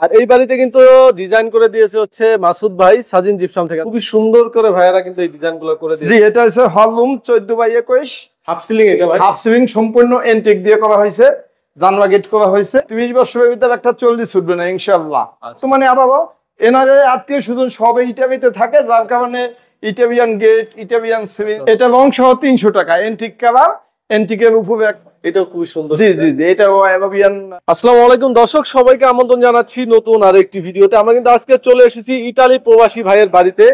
আর এই বাড়িতে কিন্তু ডিজাইন করে দিয়েছে হচ্ছে মাসুদ ভাই সাজিন জিপসাম থেকে। খুবই সুন্দর করে ভাইয়ারা কিন্তু এই ডিজাইনগুলো করে দিয়েছে। জি, এটা হচ্ছে হল রুম 14/21 হাফ সিলিং। এটা ভাই হাফ সিলিং সম্পূর্ণ এন্টিক দিয়ে করা হয়েছে, জানলা গেট করা হয়েছে। 30 বছরের ভিতরে একটা 40 উঠবে না ইনশাআল্লাহ। তো মানে আবার এনারে আত্মীয় স্বজন সবাই ইটালিতে থাকে, যার কারণে ইটালিয়ান গেট, ইটালিয়ান সিলিং। এটা রং সহ 300 টাকা, এন্টিক কালার, এন্টিকের উপরে। এটাও খুবই সুন্দর। জি জি জি, এটাও আরাবিয়ান। আসসালামু আলাইকুম দর্শক, সবাইকে আমন্ত্রণ জানাচ্ছি নতুন আর একটি ভিডিওতে। আমরা কিন্তু আজকে চলে এসেছি ইতালি প্রবাসী ভাইয়ের বাড়িতে।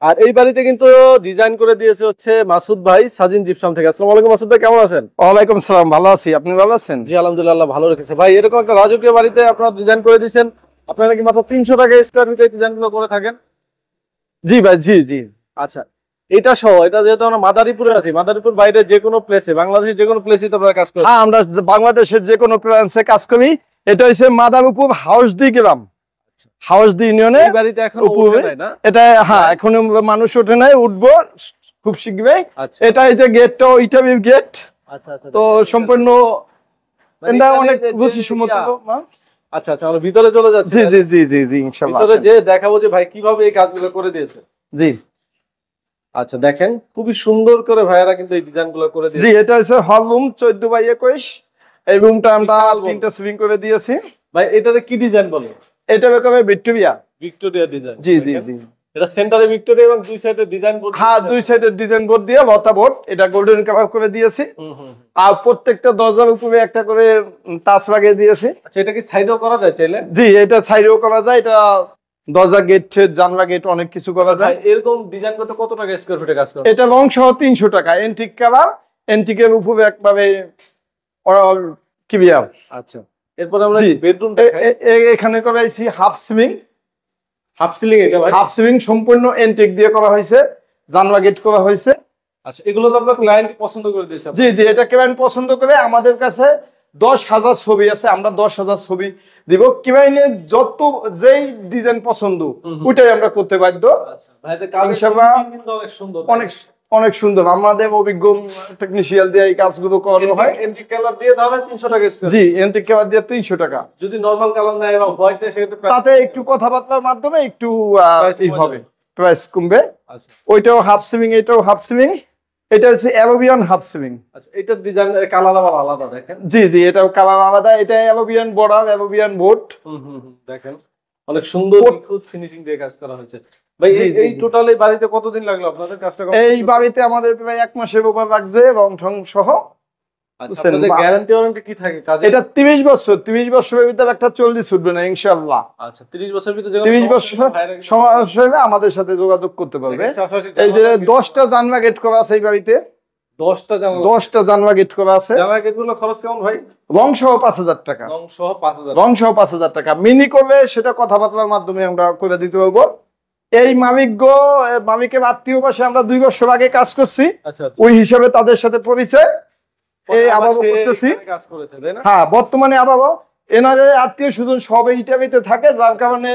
আর এই বাড়িতে কিন্তু ডিজাইন করে দিয়েছে হচ্ছে মাসুদ ভাই সাজিন জিপসাম থেকে। আসসালামু আলাইকুম মাসুদ ভাই, কেমন আছেন? ওয়ালাইকুম সালাম, ভালো আছি, আপনি ভালো আছেন? জি আলহামদুলিল্লাহ, ভালো রেখেছে ভাই। এরকম একটা রাজকীয় বাড়িতে আপনারা ডিজাইন করে দিয়েছেন, আপনারা কি মাত্র 300 টাকা স্কয়ার ফিটে ডিজাইনগুলো করে থাকেন? জি ভাই, জি জি। আচ্ছা, এটা সহ, এটা যেহেতু আমরা মাদারীপুরে আছি, মাদারীপুর বাইরে যে কোনো প্লেসে, বাংলাদেশের যে কোনো প্লেসে তো আপনারা কাজ করেন? হ্যাঁ, আমরা বাংলাদেশের যে কোনো প্লেসে কাজ করি। এটা হচ্ছে মাদারীপুর হাউসদি গ্রাম, হাউসদি ইউনিয়নে। বাড়িতে এখন উঠে নাই না এটা? হ্যাঁ, এখনো মানুষ ওঠে নাই, উঠবো খুব শীঘ্রই। এটা এই যে গেটটা ইটালির গেট। আচ্ছা আচ্ছা, তো সম্পূর্ণ এটা অনেক রুচিসম্মত। আচ্ছা আচ্ছা, আমরা ভিতরে চলে যাচ্ছি। জি জি জি জি জি, ইনশাআল্লাহ ভিতরে যে দেখাবো যে ভাই কিভাবে এই কাজগুলো করে দিয়েছে। জি আচ্ছা, দেখেন খুবই সুন্দর করে ভাইয়ারা কিন্তু এই ডিজাইনগুলো করে দিয়েছে। জি, এটা হচ্ছে হল রুম 14/21। এই রুমটা আমরা 3টা সিলিং করে দিয়েছি। ভাই এটাতে কি ডিজাইন বলে? এটা বেকবে ভিক্টোরিয়া, ভিক্টোরিয়া ডিজাইন। জি জি জি। এটা সেন্টারে ভিক্টোরিয়া এবং দুই সাইডে ডিজাইন বোর্ড। হ্যাঁ, দুই সাইডে ডিজাইন বোর্ড দিয়ে লতা বোর্ড, এটা গোল্ডেন কাভার করে দিয়েছি। আর প্রত্যেকটা দরজার উপরে একটা করে তাজ লাগিয়ে দিয়েছি। আচ্ছা, এটা কি সাইডেও করা যায় চাইলে? জি, এটা সাইডেও করা যায়, এটা দরজা গেট, জানলা গেট অনেক কিছু করা যায়। এরকম ডিজাইন করতে কত টাকা স্কয়ার ফিটে কাজ করে? এটা রং সহ 300 টাকা, এন্টিক কালার, এন্টিকের উপরে একবারে ক্লিয়ার। আচ্ছা, এরপর আমরা বেডরুমটা এখানে করাইছি হাফ সিলিং। হাফ সিলিং, এটা ভাই হাফ সিলিং সম্পূর্ণ এন্টিক দিয়ে করা হয়েছে, জানলা গেট করা হয়েছে। আচ্ছা, এগুলো তো আপনার ক্লায়েন্ট পছন্দ করে দিয়েছে? জি জি, এটা ক্লায়েন্ট পছন্দ করে। আমাদের কাছে 10,000 ছবি আছে, আমরা 10,000 ছবি দিব। ক্লায়েন্টের যত যেই ডিজাইন পছন্দ ওইটাই আমরা করতে বাধ্য। আচ্ছা ভাই, এটা কালেকশন কিন্তু অনেক সুন্দর, অনেক অনেক সুন্দর। আমাদের অভিজ্ঞ টেকনিশিয়ান দিয়ে এই কাজগুলো করানো হয়। এন্টিক কালার দিয়ে তাহলে 300 টাকা স্কয়ার। জি, এন্টিক কালার দিয়ে 300 টাকা। যদি নরমাল কালার নেয় বা হোয়াইট নেয় সেক্ষেত্রে তাতে একটু কথাবার্তার মাধ্যমে একটু হবে, প্রাইস কমবে। আচ্ছা, ওইটাও হাফ সিলিং, এটাও হাফ সিলিং। এটা হচ্ছে অ্যালোবিয়ান হাফ সিলিং। আচ্ছা, এটার ডিজাইন কালার আবার আলাদা, দেখেন। জি জি, এটাও কালার আলাদা। এটা অ্যালোবিয়ান বর্ডার, অ্যালোবিয়ান বোর্ড। দেখেন অনেক সুন্দর নিখুঁত ফিনিশিং দিয়ে কাজ করা হয়েছে। ভাই এই টোটাল এই বাড়িতে কতদিন লাগলো আপনাদের কাজটা করতে? এই বাড়িতে আমাদের প্রায় 1 মাসের উপর লাগছে, রং ঠং সহ। আচ্ছা, আপনাদের গ্যারান্টি ওয়ারেন্টি কি থাকে কাজে? এটা 30 বছর, 30 বছরের ভিতরে একটা 40 উঠবে না ইনশাআল্লাহ। আচ্ছা, 30 বছরের ভিতরে 30 বছর সমস্যা আমাদের সাথে যোগাযোগ করতে পারবে। এই যে 10টা জানলা গেট করা আছে এই বাড়িতে, 10টা জানলা গেট করা আছে। জানলা গেটগুলো খরচ কেমন ভাই? রং সহ 5,000 টাকা। রং সহ 5,000। রং সহ 5,000 টাকা। মিনি করলে সেটা কথাবার্তার মাধ্যমে আমরা করে দিতে পারবো। এই মামিকের আত্মীয় পাশে আমরা 2 বছর আগে কাজ করছি। আচ্ছা, ওই হিসাবে তাদের সাথে পরিচয়। এই আবার করতেছি কাজ করেছে, তাই না? হ্যাঁ, বর্তমানে আবার এনারে আত্মীয় স্বজন সবাই ইটালিতে থাকে, যার কারণে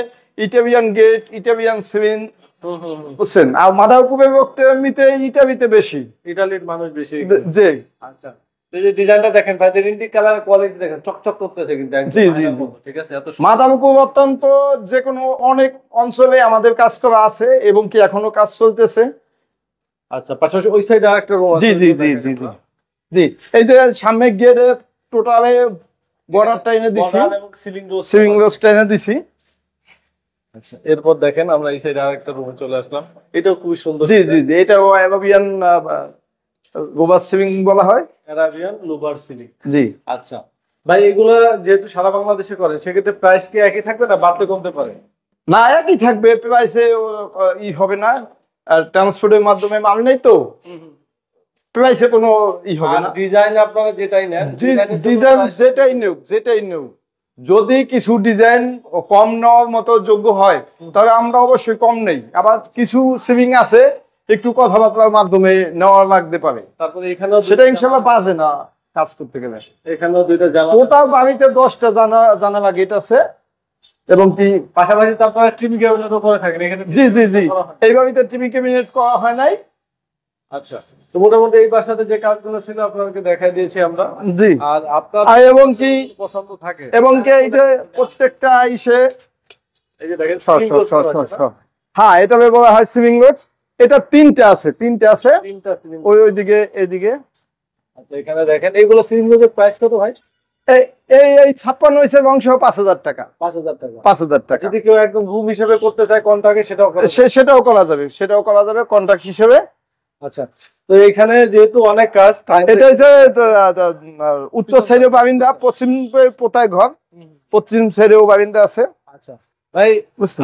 ইটালিয়ান গেট, ইটালিয়ান সিলিং, বুঝছেন। আর মাদারীপুরের লোকতে এমনিতে ইটালিতে বেশি, ইতালির মানুষ বেশি। জি। আচ্ছা, এই যে ডিজাইনটা দেখেন ভাই, এন্টিক কালার কোয়ালিটি দেখেন, চকচক করতেছে কিন্তু। জি জি, ঠিক আছে। এত মাদারীপুর অত্যন্ত যে কোনো অনেক অঞ্চলে আমাদের কাজ করা আছে এবং কি এখনো কাজ চলতেছে। আচ্ছা, পাশাপাশি ওই সাইডে আরেকটা রুম আছে। জি জি জি জি জি জি, এই যে সামনে গেটে টোটালে বর্ডারটা এনে দিছি এবং সিলিং রোজটা এনে দিছি। আচ্ছা, এরপর দেখেন আমরা এই সাইডে আরেকটা রুমে চলে আসলাম। এটাও খুবই সুন্দর। জি জি জি, এটাও আরাবিয়ান গোবার সিলিং বলা হয়, আরাবিয়ান লোভার সিলিং। জি। আচ্ছা ভাই, এগুলা যেহেতু সারা বাংলাদেশে করেন, সেক্ষেত্রে প্রাইস কি একই থাকবে না বাড়তে কমতে পারে? না, একই থাকবে। প্রাইসে হবে না, ট্রান্সপোর্টের মাধ্যমে মাল নেই তো প্রাইসে কোনো হবে না। ডিজাইন আপনারা যেটাই নেন, ডিজাইন যেটাই নেও, যদি কিছু ডিজাইন কম নেওয়ার মতো যোগ্য হয় তাহলে আমরা অবশ্যই কম নেই। আবার কিছু সিলিং আছে একটু কথাবার্তার মাধ্যমে নেওয়া লাগতে পারে। তারপরে এখানেও সেটা ইনশাআল্লাহ পাবে না কাজ করতে গেলে। এখানেও 2টা জানালা। ওটাও বাড়িতে 10টা জানালা গেট আছে এবং কি পাশাপাশি তো আপনারা টিভি ক্যাবিনেটও করে থাকেন এখানে? জি জি জি, এই বাড়িতে টিভি ক্যাবিনেট করা হয় নাই। আচ্ছা, তো মোটামুটি এই বাসাতে যে কাজগুলো ছিল আপনাদেরকে দেখাই দিয়েছি আমরা। জি। আর আপনার এবং কি পছন্দ থাকে এবং কি এই যে প্রত্যেকটা এই যে দেখেন সর, spring সর, roll সর, করা সর, আছে না? সর। হ্যাঁ, এটা ব্যবহার হয় সুইং রোড। এটা তিনটে আছে। তিনটা spring roll। ওইদিকে এদিকে। আচ্ছা এখানে দেখেন এইগুলো spring roll এর প্রাইস কত ভাই? এই এই 56 হইছে অংশ 5,000 টাকা। 5,000 টাকা। 5,000 টাকা। যদি কেউ একদম রুম হিসেবে করতে চায় কন্ট্রাক্টে সেটাও করা যাবে। সেটাও করা যাবে, সেটাও করা যাবে কন্ট্রাক্ট হিসেবে। আচ্ছা তো এখানে যেহেতু অনেক কাজ এটা হচ্ছে উত্তর সাইডেও বারিন্দা, পশ্চিম পোতায় ঘর, পশ্চিম সাইডেও বারিন্দা আছে। আচ্ছা ভাই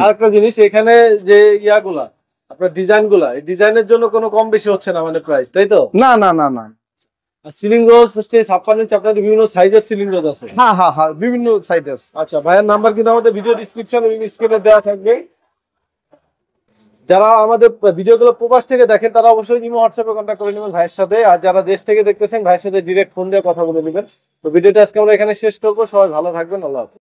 আরেকটা জিনিস এখানে যে ইয়াগুলা আপনার ডিজাইন গুলা এই ডিজাইনের জন্য কোনো কম বেশি হচ্ছে না মানে প্রাইস তাই তো? না না না না। সিলিং রোজ হচ্ছে 56 ইঞ্চ আপনাদের বিভিন্ন সাইজের সিলিং রোজ আছে। হ্যাঁ হ্যাঁ হ্যাঁ, বিভিন্ন সাইড আছে। আচ্ছা ভাইয়ের নাম্বার কিন্তু আমাদের ভিডিও ডিসক্রিপশন এবং স্ক্রিনে দেওয়া থাকবে। যারা আমাদের ভিডিওগুলো প্রবাস থেকে দেখেন তারা অবশ্যই ইমো হোয়াটসঅ্যাপে কন্ট্যাক্ট করে নেবেন ভাইয়ের সাথে, আর যারা দেশ থেকে দেখতেছেন ভাইয়ের সাথে ডিরেক্ট ফোন দিয়ে কথা বলে নেবেন। তো ভিডিওটা আজকে আমরা এখানে শেষ করবো। সবাই ভালো থাকবেন, আল্লাহ হাফেজ।